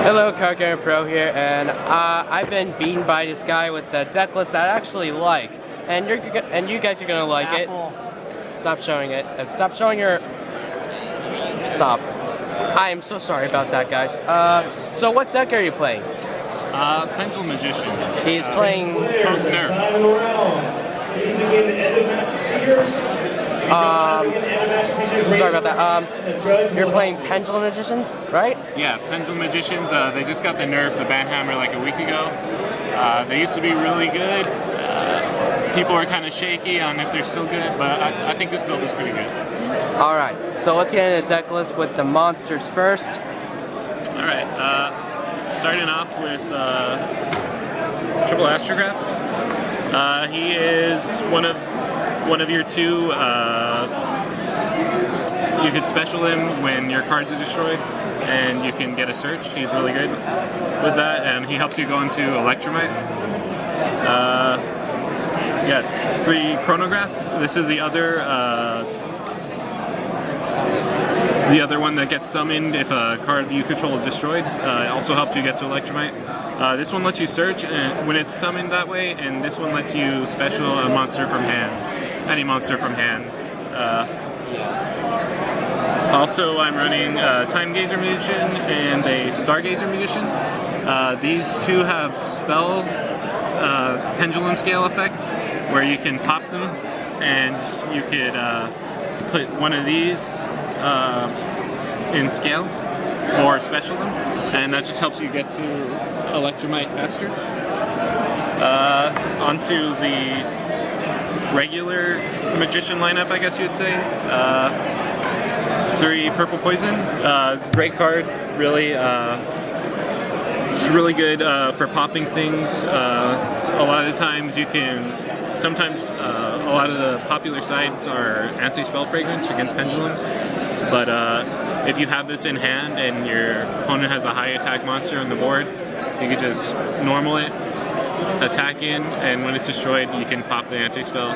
Hello, Card Gamer Pro here, and I've been beaten by this guy with the deck list that I actually like, and you guys are gonna like Apple. it. Stop showing it. Stop showing your. Stop. I am so sorry about that, guys. So what deck are you playing? Pendulum Magician. He's playing. Post nerf. Please begin the end of match procedures. Sorry about that. You're playing Pendulum Magicians, right? Yeah, Pendulum Magicians. They just got the nerf, the Banhammer, like a week ago. They used to be really good. People are kind of shaky on if they're still good, but I think this build is pretty good. All right. So let's get into the deck list with the monsters first. All right. Starting off with Triple Astrograph. He is one of your two. You could special him when your cards are destroyed, and you can get a search. He's really good with that, and he helps you go into Electromite. Yeah, 3 Chronograph. This is the other one that gets summoned if a card you control is destroyed. It also helps you get to Electromite. This one lets you search when it's summoned that way, and this one lets you special a monster from hand, any monster from hand. Also, I'm running Time Gazer Magician and a Stargazer Magician. These two have spell pendulum scale effects, where you can pop them, and you could put one of these in scale or special them, and that just helps you get to Electromite faster. Onto the regular Magician lineup, I guess you'd say. 3 Purple Poison. Great card, really. It's really good for popping things. A lot of the times you can. Sometimes a lot of the popular sides are anti-spell fragrance against pendulums, but if you have this in hand and your opponent has a high attack monster on the board, you can just normal it, attack in, and when it's destroyed, you can pop the anti-spell.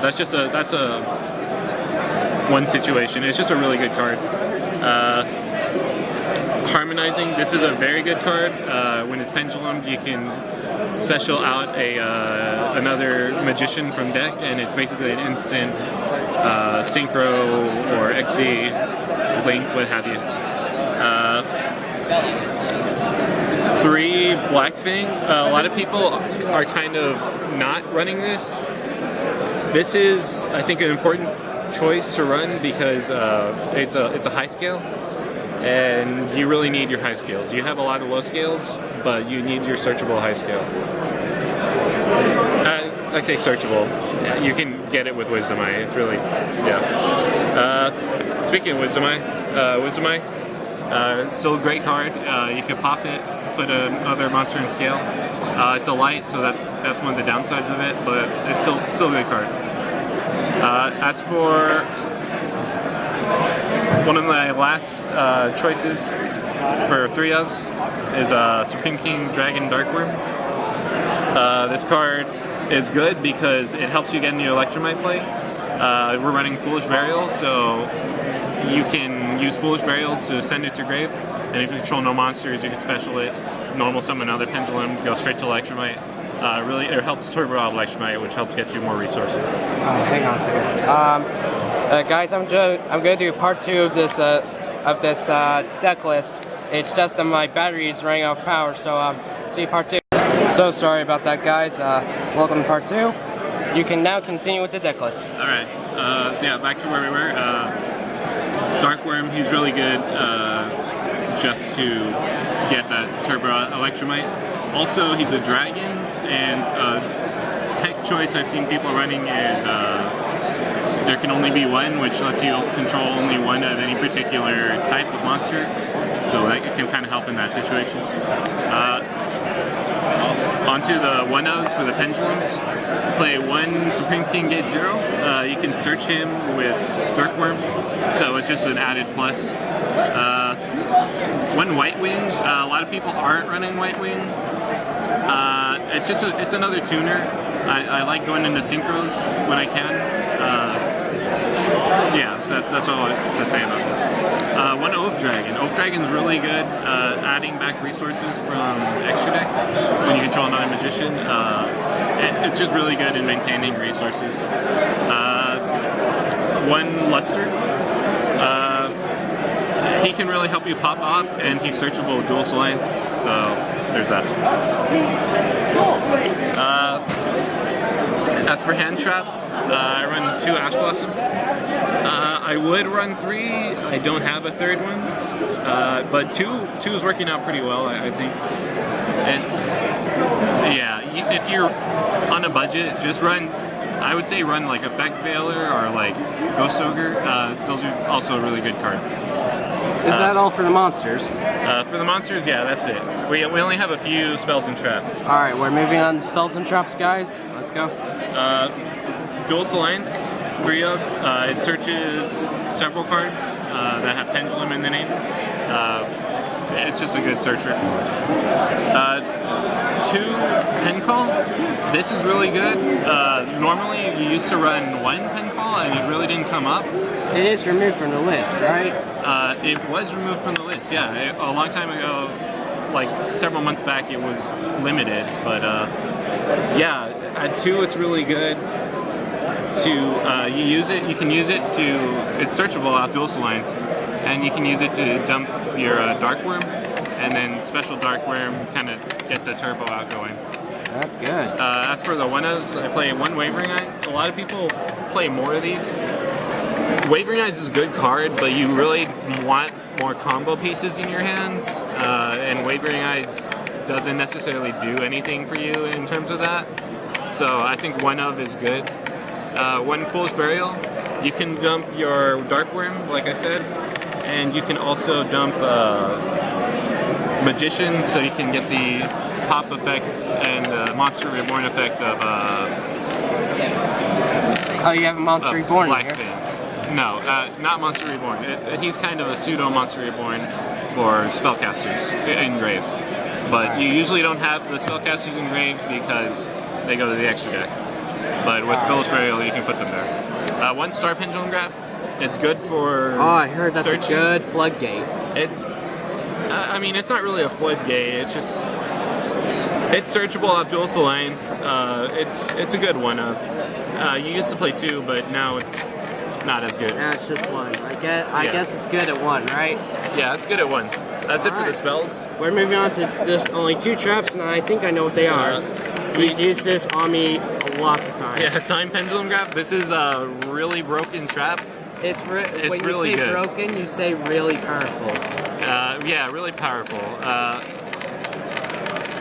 That's a one situation. It's just a really good card. Harmonizing. This is a very good card. When it's pendulum, you can special out another magician from deck, and it's basically an instant synchro or XC link, what have you. 3 Blackfang. A lot of people are kind of not running this. This is, I think, an important choice to run because it's a high scale, and you really need your high scales. You have a lot of low scales, but you need your searchable high scale. I say searchable. You can get it with Wisdom Eye. It's really, yeah. Speaking of Wisdom Eye, it's still a great card. You can pop it, put another monster in scale. It's a light, so that's one of the downsides of it, but it's still a good card. As for one of my last choices for 3 ofs is Supreme King Dragon Darkworm. This card is good because it helps you get into your Electromite play. We're running Foolish Burial, so you can use Foolish Burial to send it to grave, and if you control no monsters, you can special it, normal summon another pendulum, go straight to Electromite. Really, it helps turbo out Electromite, which helps get you more resources. Hang on a second. Guys, I'm gonna do part 2 of this deck list. It's just that my battery is running out of power, so see part 2. So sorry about that, guys. Welcome to part 2. You can now continue with the deck list. All right. Yeah, back to where we were. Darkworm, he's really good just to get that turbo Electromite. Also, he's a dragon, and tech choice I've seen people running is there can only be one, which lets you control only one of any particular type of monster, so that can kind of help in that situation. Onto the 1-ofs for the pendulums. Play 1 Supreme King Gate 0. You can search him with Darkworm, so it's just an added plus. 1 White Wing. A lot of people aren't running White Wing. It's another tuner. I like going into synchros when I can. Yeah, that's all I have to say about this. One Oath Dragon. Oath Dragon's really good adding back resources from extra deck when you control another magician. It's just really good in maintaining resources. One Luster. He can really help you pop off, and he's searchable with Dual Alliance, so there's that. As for hand traps, I run 2 Ash Blossom. I would run 3. I don't have a third one, but two is working out pretty well. I think if you're on a budget, just run. I would say run like Effect Veiler or like Ghost Ogre. Those are also really good cards. Is that all for the monsters? For the monsters, yeah, that's it. We only have a few spells and traps. All right, we're moving on to spells and traps, guys. Let's go. Dual Alliance, 3 of. It searches several cards that have Pendulum in the name. It's just a good searcher. 2 Pen Call. This is really good. Normally, you used to run 1 Pen Call, and it really didn't come up. It is removed from the list, right? It was removed from the list, yeah. A long time ago, like several months back, it was limited. But yeah, at 2, it's really good. You use it. You can use it to. It's searchable off Dual Alliance, and you can use it to dump your Dark Worm, and then special Dark Worm kind of get the turbo outgoing. That's good. As for the 1-ofs, I play 1 Wavering Eyes. A lot of people play more of these. Wavering Eyes is a good card, but you really want more combo pieces in your hands, and Wavering Eyes doesn't necessarily do anything for you in terms of that. So I think 1-of is good. 1 Foolish Burial, you can dump your Dark Worm, like I said, and you can also dump Magician, so you can get the pop effect and Monster Reborn effect of Oh, you have a Monster Reborn Black here? Fin. No, not Monster Reborn. He's kind of a pseudo Monster Reborn for spellcasters engraved. But you usually don't have the spellcasters engraved because they go to the extra deck. But with Foolish Burial, you can put them there. 1 Star Pendulum Grab. It's good for I heard that's searching. a good floodgate. I mean, it's not really a floodgate. It's just it's searchable off Dual Alliance. It's a good 1-of. You used to play 2, but now it's not as good. That's just 1. I guess it's good at 1, right? Yeah, it's good at 1. That's it for the Alright. spells. We're moving on to just only 2 traps, and I think I know what they are. He's used this on me lots of times. Yeah, Time Pendulum Grab. This is a really broken trap. It's when really you say good. broken, you say really powerful. Yeah, really powerful.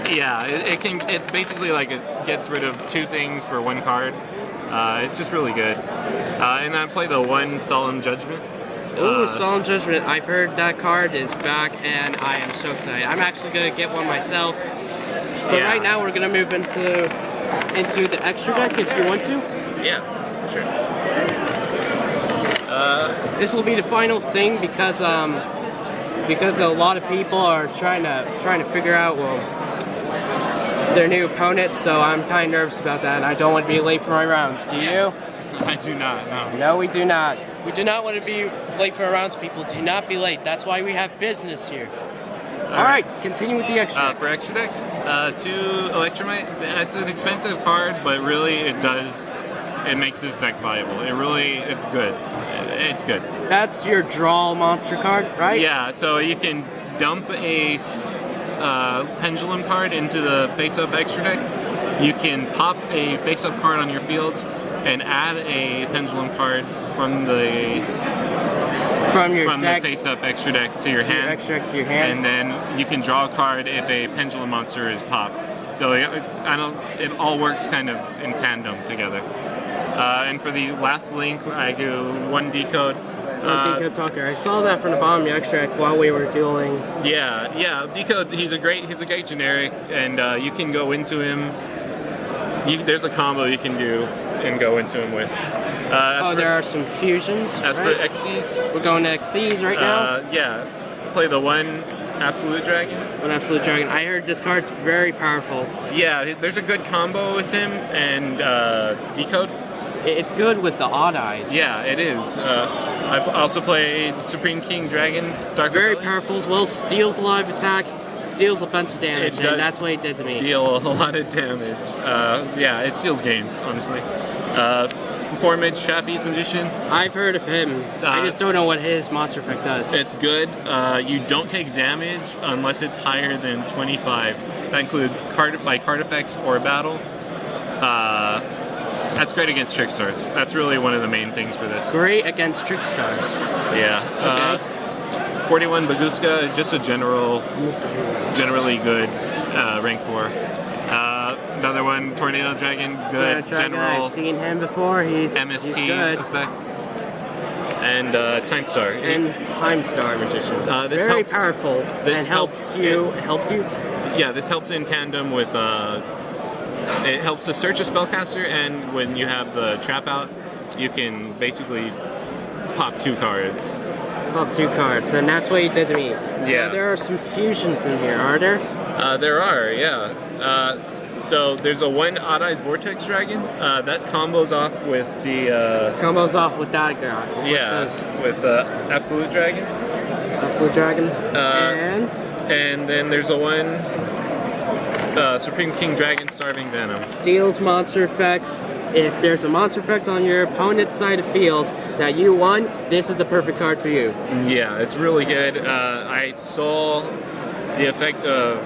Yeah, it's basically like it gets rid of 2 things for 1 card. It's just really good. And I play the 1 Solemn Judgment. Ooh, Solemn Judgment. I've heard that card is back, and I am so excited. I'm actually going to get one myself. But Yeah. right now, we're going to move into the extra deck if you want to. Yeah, sure. This will be the final thing because a lot of people are trying to figure out their new opponents, so I'm kind of nervous about that, and I don't want to be late for my rounds. Do you? I do not, no. No, we do not. We do not want to be late for our rounds, people. Do not be late. That's why we have business here. All right, let's continue with the extra deck. For extra deck, 2 Electromite. It's an expensive card, but really it makes this deck viable. It's good. It's good. That's your draw monster card, right? Yeah, so you can dump a Pendulum card into the face-up extra deck. You can pop a face-up card on your fields and add a Pendulum card from the face-up extra deck to your hand. Extra deck to your hand. And then you can draw a card if a Pendulum monster is popped. So it all works kind of in tandem together. And for the last link, I do 1 Decode. Decode Talker. I saw that from the bottom of the extra deck while we were dueling. Yeah. Decode. He's a great generic, and you can go into him. There's a combo you can do and go into him with. There are some fusions. As right? for Xyz, We're going to Xyz right now. Yeah. Play the 1 Absolute Dragon. 1 Absolute Dragon. I heard this card's very powerful. Yeah, there's a good combo with him and Decode. It's good with the Odd Eyes. Yeah, it is. I've also played Supreme King Dragon Dark Very Rebellion. powerful as well. Steals a lot of attack, deals a bunch of damage, It does and that's what he did to me. Deal a lot of damage. Yeah, it steals games, honestly. Performance, Chappie's Magician. I've heard of him. I just don't know what his monster effect does. It's good. You don't take damage unless it's higher than 25. That includes card effects or battle. That's great against Trick Stars. That's really one of the main things for this. Great against Trick Stars. Yeah. Okay. 41 Baguska, just a generally good rank 4. Another one, Tornado Dragon, good general. I've seen him before. He's MST good. effects. And Time Star. And Time Star Magician. This Very helps, powerful. This and helps you. It helps you. Yeah, this helps in tandem with. It helps to search a spellcaster, and when you have the trap out, you can basically pop 2 cards. Pop 2 cards, and that's what he did to me. Yeah. There are some fusions in here, are there? There are, yeah. So there's a 1 Odd Eyes Vortex Dragon that combos off with the. Combos off with that guy. With Absolute Dragon. Absolute Dragon. And then there's a 1 Supreme King Dragon Starving Venom. Steals monster effects. If there's a monster effect on your opponent's side of field that you won, this is the perfect card for you. Yeah, it's really good. I saw the effect of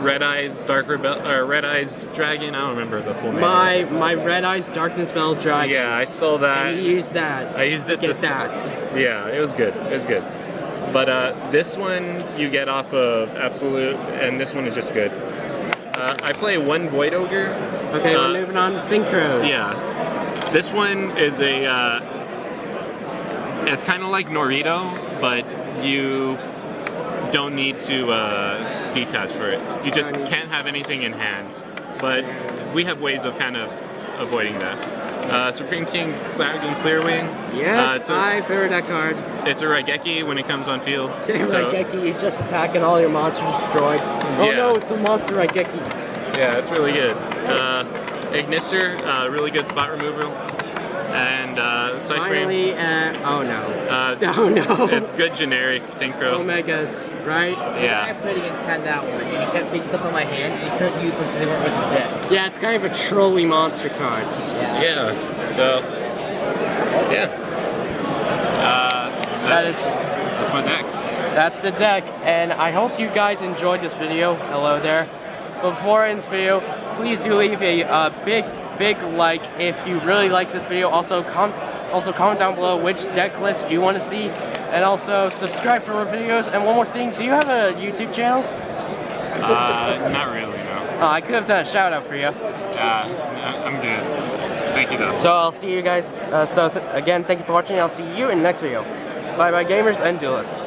Red Eyes Red Eyes Dragon. I don't remember the full name. My Red Eyes Darkness Metal Dragon. Yeah, I saw that. And you used that. I used it to get to that. Yeah, it was good. It was good. But this one you get off of Absolute, and this one is just good. I play 1 Void Ogre. Okay, we're moving on to Synchro. Yeah, this one is a. It's kind of like Norito, but you don't need to detach for it. You just can't have anything in hand. But we have ways of kind of avoiding that. Supreme King Dragon Clearwing. Yes, I've heard that card. It's a Raigeki when it comes on field. Raigeki, you just attack and all your monsters destroyed. Oh no, it's a monster Raigeki. Yeah, it's really good. Ignister, really good spot removal. And Finally, oh no. Oh no. It's good generic synchro. Omegas, right? Yeah. I played against had that one, and he kept taking stuff from my hand, and he couldn't use them because they weren't with his deck. Yeah, it's kind of a trolly monster card. Yeah. So, yeah. That's my deck. That's the deck, and I hope you guys enjoyed this video. Hello there. Before I end this video, please do leave a big like if you really like this video. Also comment down below which deck list you want to see, and also subscribe for more videos. And one more thing, do you have a YouTube channel? Not really, no. I could have done a shout out for you. I'm good. Thank you though. So I'll see you guys. Again, thank you for watching. I'll see you in the next video. Bye bye gamers and duelists.